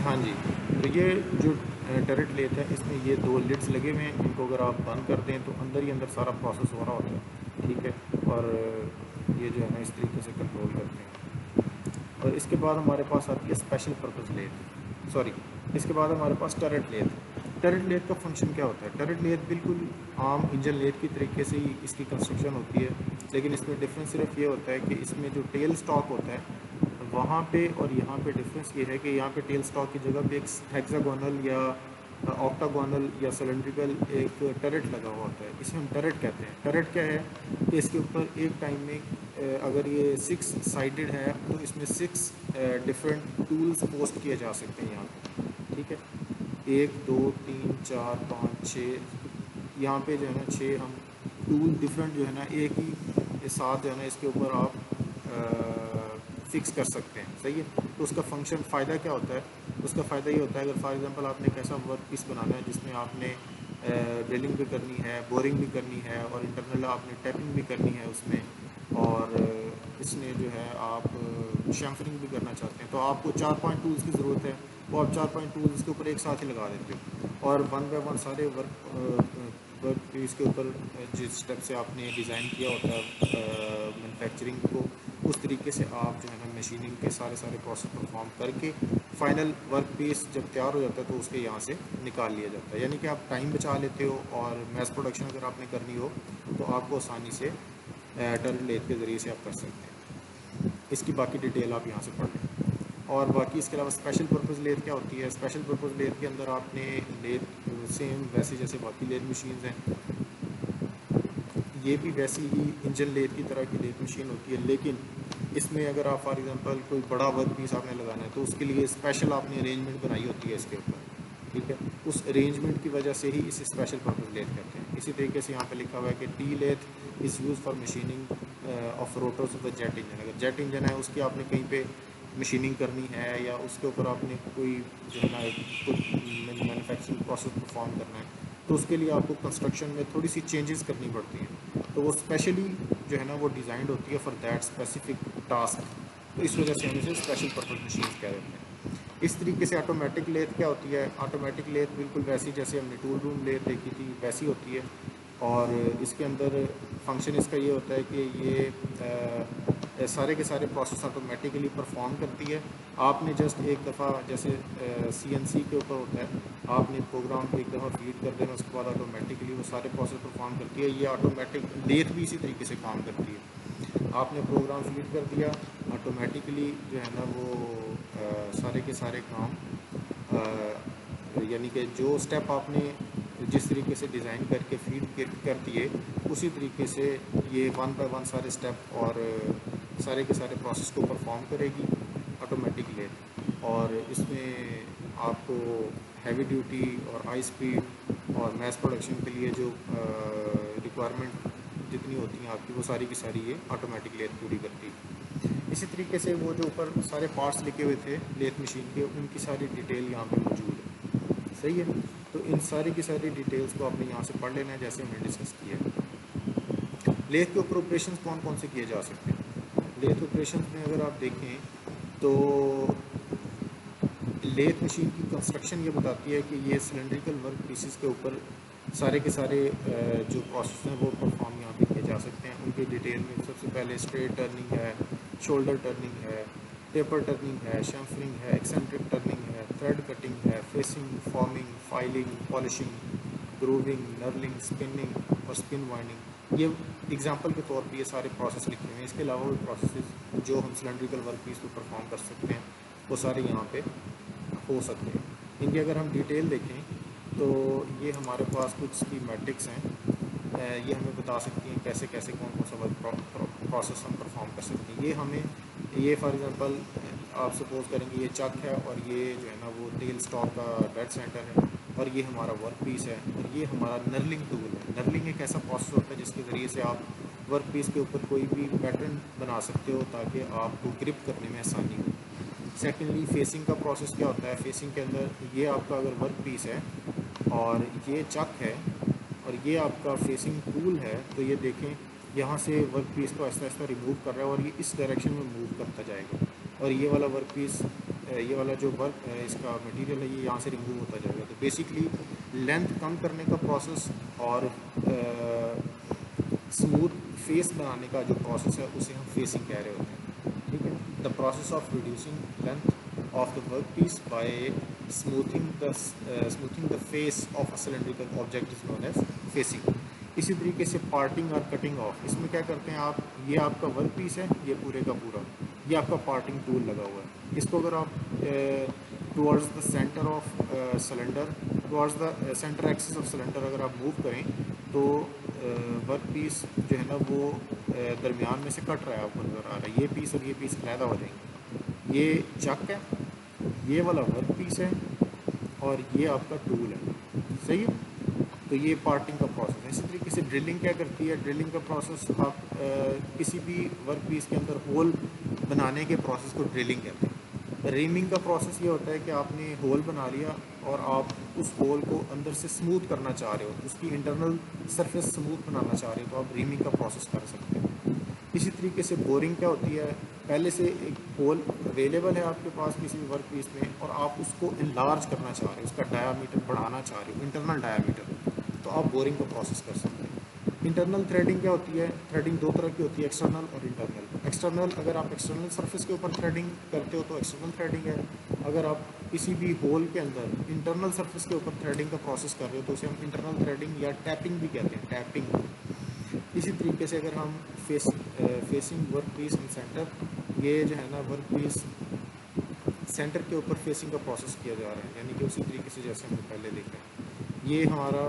हाँ जी, तो ये जो टर्रेट लेथ है इसमें ये 2 लिड्स लगे हुए हैं, इनको अगर आप बंद कर दें तो अंदर ही अंदर सारा प्रोसेस हो रहा होता है, ठीक है। और ये जो है ना इस तरीके से कंट्रोल करते हैं। और इसके बाद हमारे पास आती है स्पेशल पर्पज़ लेथ, सॉरी, इसके बाद हमारे पास टर्रेट लेथ। टर्रेट लेथ का फंक्शन क्या होता है? टर्रेट लेथ बिल्कुल आम इंजन लेथ की तरीके से ही इसकी कंस्ट्रक्शन होती है, लेकिन इसमें डिफरेंस सिर्फ ये होता है कि इसमें जो टेल स्टॉक होता है वहाँ पे और यहाँ पे डिफरेंस ये है कि यहाँ पे टेल स्टॉक की जगह पे एक हेक्सागोनल या ऑक्टागोनल या सिलेंड्रिकल एक टरेट लगा हुआ होता है, इसे हम टरेट कहते हैं। टरेट क्या है कि इसके ऊपर एक टाइम में अगर ये 6 साइडेड है तो इसमें 6 डिफरेंट टूल्स पोस्ट किए जा सकते हैं यहाँ पे, ठीक है। 1 2 3 4 5 6, यहाँ पे जो है ना 6 हम टूल डिफरेंट जो है ना एक ही साथ जो है ना इसके ऊपर आप फिक्स कर सकते हैं, सही है। तो उसका फंक्शन फ़ायदा क्या होता है? उसका फ़ायदा ये होता है, अगर फॉर एग्जांपल आपने एक ऐसा वर्क पीस बनाना है जिसमें आपने ड्रिलिंग भी करनी है, बोरिंग भी करनी है और इंटरनल आपने टैपिंग भी करनी है उसमें, और इसमें जो है आप शैम्फरिंग भी करना चाहते हैं, तो आपको 4-5 टूल्स की ज़रूरत है। वो आप 4-5 टूल्स इसके ऊपर एक साथ ही लगा देते हो और वन बाय वन सारे वर्क पीस के ऊपर जिस स्टेप से आपने डिज़ाइन किया होता है मैन्युफैक्चरिंग को, उस तरीके से आप जो है ना मशीनिंग के सारे प्रोसेस परफॉर्म करके फाइनल वर्क पीस जब तैयार हो जाता है तो उसके यहाँ से निकाल लिया जाता है। यानी कि आप टाइम बचा लेते हो और मैस प्रोडक्शन अगर आपने करनी हो तो आपको आसानी से टर्न लेथ के ज़रिए से आप कर सकते हैं। इसकी बाकी डिटेल आप यहाँ से पढ़ लें। और बाकी इसके अलावा स्पेशल पर्पज़ लेथ क्या होती है? स्पेशल पर्पज़ लेथ के अंदर आपने लेथ सेम वैसे जैसे बाकी लेथ मशीन्स हैं, ये भी वैसी ही इंजन लेथ की तरह की लेथ मशीन होती है, लेकिन इसमें अगर आप फॉर एग्जांपल कोई बड़ा वर्क पीस आपने लगाना है तो उसके लिए स्पेशल आपने अरेंजमेंट बनाई होती है इसके ऊपर, ठीक है। उस अरेंजमेंट की वजह से ही इसे स्पेशल पर्पज़ लेथ कहते हैं। इसी तरीके से यहाँ पे लिखा हुआ है कि T lathe is use for machining of rotors of the jet engine. अगर जेट इंजन है उसकी आपने कहीं पे मशीनिंग करनी है या उसके ऊपर आपने कोई जो है ना कोई मैन्युफैक्चरिंग प्रोसेस परफॉर्म करना है तो उसके लिए आपको कंस्ट्रक्शन में थोड़ी सी चेंजेस करनी पड़ती हैं, तो वो स्पेशली जो है ना वो डिज़ाइंड होती है फॉर दैट स्पेसिफिक टास्क। तो इस वजह से हम इसे स्पेशल पर्पज़ मशीन कह देते हैं। इस तरीके से ऑटोमेटिक लेथ क्या होती है? ऑटोमेटिक लेथ बिल्कुल वैसी जैसे हमने टूल रूम लेथ देखी थी वैसी होती है, और इसके अंदर फंक्शन इसका ये होता है कि ये सारे के सारे प्रोसेस ऑटोमेटिकली परफॉर्म करती है। आपने जस्ट एक दफ़ा जैसे सीएनसी के ऊपर होता है, आपने प्रोग्राम को एक दफ़ा फीड कर देना, उसके बाद ऑटोमेटिकली वो सारे प्रोसेस परफॉर्म करती है। ये ऑटोमेटिक लेथ भी इसी तरीके से काम करती है। आपने प्रोग्राम फीड कर दिया, ऑटोमेटिकली जो है ना वो सारे के सारे काम यानी कि जो स्टेप आपने जिस तरीके से डिज़ाइन करके फीड कर दिए उसी तरीके से ये वन बाय वन सारे स्टेप और सारे के सारे प्रोसेस को परफॉर्म करेगी ऑटोमेटिक लेथ। और इसमें आपको हैवी ड्यूटी और हाई स्पीड और मैस प्रोडक्शन के लिए जो रिक्वायरमेंट जितनी होती हैं आपकी वो सारी की सारी ये ऑटोमेटिक लेथ पूरी करती है। इसी तरीके से वो जो ऊपर सारे पार्ट्स लिखे हुए थे लेथ मशीन के उनकी सारी डिटेल यहाँ पे मौजूद है, सही है। तो इन सारी की सारी डिटेल्स को आपने यहाँ से पढ़ लेना है जैसे हमने डिस्कस किया है। लेथ के ऊपर ऑपरेशन कौन कौन से किए जा सकते हैं? लेथ ऑपरेशन में अगर आप देखें तो लेथ मशीन की कंस्ट्रक्शन ये बताती है कि ये सिलेंड्रिकल वर्क पीसेस के ऊपर सारे के सारे जो प्रोसेस हैं वो परफॉर्म यहाँ पे किए जा सकते हैं। उनकी डिटेल में सबसे पहले स्ट्रेट टर्निंग है, शोल्डर टर्निंग है, टेपर टर्निंग है, शैम्फरिंग है, एक्सेंट्रिक टर्निंग है, थ्रेड कटिंग है, facing, forming, filing, polishing, grooving, knurling, spinning और स्पिन वाइंडिंग। ये एग्जांपल के तौर पे ये सारे प्रोसेस लिखे हुए हैं। इसके अलावा भी प्रोसेस जो हम सिलेंड्रिकल वर्क पीस पर परफॉर्म कर सकते हैं वो सारे यहाँ पे हो सकते हैं। इनकी अगर हम डिटेल देखें तो ये हमारे पास कुछ स्कीमेटिक्स हैं, ये हमें बता सकती हैं कैसे कैसे कौन कौन सा वर्क प्रोसेस हम परफॉर्म कर सकते हैं। ये हमें ये फॉर एग्जांपल आप सपोज करेंगे ये चक है और ये जो है ना वो टेल स्टॉक का डेड सेंटर है और ये हमारा वर्क पीस है और ये हमारा नर्लिंग टूल है। नर्लिंग एक ऐसा प्रोसेस होता है जिसके ज़रिए से आप वर्क पीस के ऊपर कोई भी पैटर्न बना सकते हो ताकि आपको ग्रिप करने में आसानी हो। सेकेंडली फेसिंग का प्रोसेस क्या होता है? फेसिंग के अंदर ये आपका अगर वर्क पीस है और ये चक है और ये आपका फेसिंग टूल है तो ये देखें यहाँ से वर्क पीस को आहिस्ता आहिस्ता रिमूव कर रहा है और ये इस डायरेक्शन में मूव करता जाएगा और ये वाला वर्क पीस ये वाला जो वर्क इसका मटेरियल है ये यहाँ से रिमूव होता जाएगा। तो बेसिकली लेंथ कम करने का प्रोसेस और स्मूथ फेस बनाने का जो प्रोसेस है उसे हम फेसिंग कह रहे होते हैं। ठीक है, the process of reducing length of the work piece by smoothing the face of a cylindrical object is known as facing. इसी तरीके से पार्टिंग और कटिंग ऑफ, इसमें क्या करते हैं आप, ये आपका वर्क पीस है, ये पूरे का पूरा, ये आपका पार्टिंग टूल लगा हुआ है। इसको अगर आप towards the centre of cylinder, towards the centre axis of cylinder अगर आप मूव करें तो वर्क पीस जो है ना वो दरमियान में से कट रहा है, आपको नज़र आ रहा है। ये पीस और ये पीस अलहदा हो जाएंगे। ये चक है, ये वाला वर्क पीस है और ये आपका टूल है। सही है, तो ये पार्टिंग का प्रोसेस है। इसी तरीके से ड्रिलिंग क्या करती है, ड्रिलिंग का प्रोसेस आप किसी भी वर्क पीस के अंदर होल बनाने के प्रोसेस को ड्रिलिंग कहते हैं। रीमिंग का प्रोसेस ये होता है कि आपने होल बना लिया और आप उस होल को अंदर से स्मूथ करना चाह रहे हो, उसकी इंटरनल सरफेस स्मूथ बनाना चाह रहे हो, तो आप रीमिंग का प्रोसेस कर सकते हैं। इसी तरीके से बोरिंग क्या होती है, पहले से एक होल अवेलेबल है आपके पास किसी भी वर्क पीस में और आप उसको इनलार्ज करना चाह रहे हो, उसका डायामीटर बढ़ाना चाह रहे हो, इंटरनल डायामीटर, तो आप बोरिंग का प्रोसेस कर सकते हैं। इंटरनल थ्रेडिंग क्या होती है, थ्रेडिंग दो तरह की होती है, एक्सटर्नल और इंटरनल। एक्सटर्नल, अगर आप एक्सटर्नल सरफेस के ऊपर थ्रेडिंग करते हो तो एक्सटर्नल थ्रेडिंग है। अगर आप किसी भी होल के अंदर इंटरनल सरफेस के ऊपर थ्रेडिंग का प्रोसेस कर रहे हो तो उसे हम इंटरनल थ्रेडिंग या टैपिंग भी कहते हैं, टैपिंग। इसी तरीके से अगर हम फेसिंग वर्क पीस इन सेंटर, ये जो है ना वर्क पीस सेंटर के ऊपर फेसिंग का प्रोसेस किया जा रहा है, यानी कि उसी तरीके से जैसे हमने पहले देखा है। ये हमारा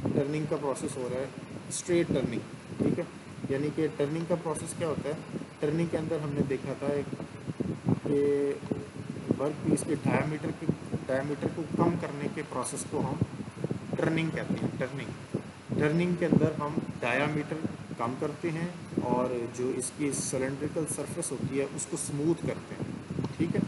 टर्निंग का प्रोसेस हो रहा है, स्ट्रेट टर्निंग। ठीक है, यानी कि टर्निंग का प्रोसेस क्या होता है, टर्निंग के अंदर हमने देखा था कि वर्क पीस के डायमीटर को कम करने के प्रोसेस को हम टर्निंग कहते हैं। टर्निंग के अंदर हम डायामीटर कम करते हैं और जो इसकी सिलेंड्रिकल सरफेस होती है उसको स्मूथ करते हैं। ठीक है,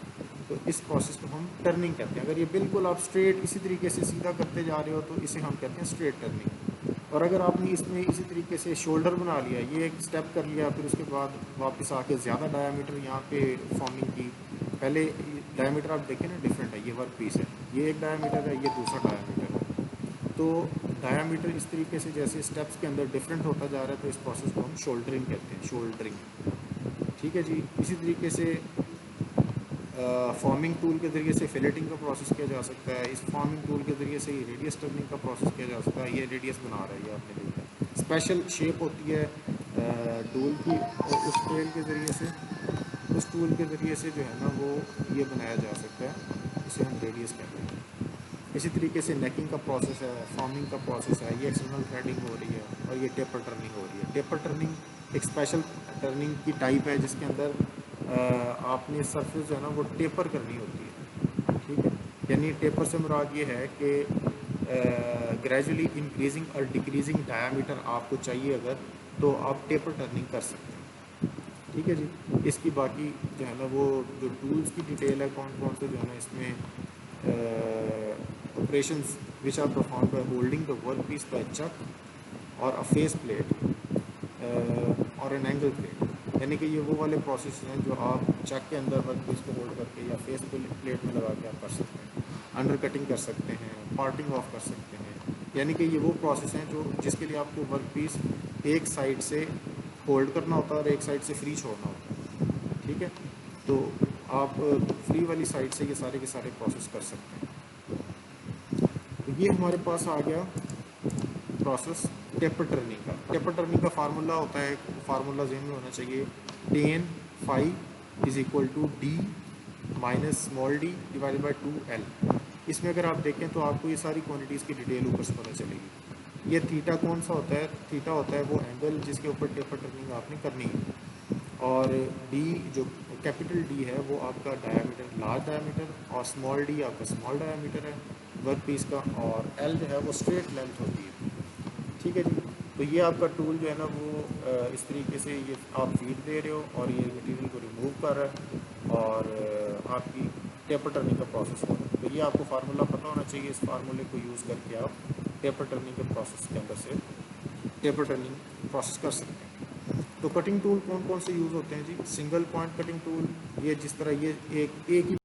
तो इस प्रोसेस को हम टर्निंग कहते हैं। अगर ये बिल्कुल आप स्ट्रेट इसी तरीके से सीधा करते जा रहे हो तो इसे हम कहते हैं स्ट्रेट टर्निंग। और अगर आपने इसमें इसी तरीके से शोल्डर बना लिया, ये एक स्टेप कर लिया, फिर उसके बाद वापस आके ज़्यादा डायामीटर यहाँ पे फॉर्मिंग की, पहले डायामीटर आप देखें ना डिफरेंट है, ये वर्क पीस है, ये एक डायामीटर है, ये दूसरा डायामीटर है। तो डायामीटर इस तरीके से जैसे स्टेप्स के अंदर डिफरेंट होता जा रहा है तो इस प्रोसेस को हम शोल्डरिंग कहते हैं, शोल्डरिंग। ठीक है जी। इसी तरीके से फॉर्मिंग टूल के ज़रिए से फिलेटिंग का प्रोसेस किया जा सकता है। इस फॉर्मिंग टूल के ज़रिए से रेडियस टर्निंग का प्रोसेस किया जा सकता है। ये रेडियस बना रहा है, ये आपने देखा, स्पेशल शेप होती है टूल की, और उस टूल के ज़रिए से जो है ना वो ये बनाया जा सकता है, इसे हम रेडियस कहते हैं। इसी तरीके से नेकिंग का प्रोसेस है, फॉर्मिंग का प्रोसेस है, ये एक्सटर्नल थ्रेडिंग हो रही है और ये टेपर टर्निंग हो रही है। टेपर टर्निंग एक स्पेशल टर्निंग की टाइप है जिसके अंदर आपने सरफेस जो है ना वो टेपर करनी होती है। ठीक है, यानी टेपर से मुराद ये है कि ग्रेजुअली इंक्रीजिंग और डिक्रीजिंग डायामीटर आपको चाहिए अगर, तो आप टेपर टर्निंग कर सकते हैं। ठीक है जी। इसकी बाकी जो है ना वो जो टूल्स की डिटेल है, कौन कौन से जो है ना इसमें operations which are perform by holding the work piece by chuck और अ फेस प्लेट और एन एंगल प्लेट, यानी कि ये वो वाले प्रोसेस हैं जो आप चक के अंदर वर्क पीस को होल्ड करके या फेस प्लेट में लगा के आप कर सकते हैं। अंडर कटिंग कर सकते हैं, पार्टिंग ऑफ कर सकते हैं, यानी कि ये वो प्रोसेस हैं जो जिसके लिए आपको वर्क पीस एक साइड से होल्ड करना होता है और एक साइड से फ्री छोड़ना होता है। ठीक है, तो आप फ्री वाली साइड से ये सारे के सारे प्रोसेस कर सकते हैं। तो ये हमारे पास आ गया प्रोसेस टेपर टर्निंग का। टेपर टर्निंग का फार्मूला होता है, फार्मूला ज़हन में होना चाहिए, tan phi is equal to D minus small D divided by 2l। इसमें अगर आप देखें तो आपको ये सारी क्वांटिटीज़ की डिटेल ऊपर से पता चलेगी। ये थीटा कौन सा होता है, थीटा होता है वो एंगल जिसके ऊपर टेपर टर्निंग आपने करनी है, और डी जो कैपिटल डी है वो आपका डायामीटर, लार्ज डायामीटर, और स्मॉल डी आपका स्मॉल डायामीटर है वर्क पीस का, और एल जो है वो स्ट्रेट लेंथ होती है। ठीक है जी। तो ये आपका टूल जो है ना वो इस तरीके से ये आप फीड दे रहे हो और ये मटेरियल को रिमूव कर रहा है और आपकी टेपर टर्निंग का प्रोसेस हो रहा है। तो ये आपको फार्मूला पता होना चाहिए, इस फार्मूले को यूज़ करके आप टेपर टर्निंग के प्रोसेस के अंदर से टेपर टर्निंग प्रोसेस कर सकते हैं। तो कटिंग टूल कौन कौन से यूज़ होते हैं जी, सिंगल पॉइंट कटिंग टूल, ये जिस तरह ये एक ही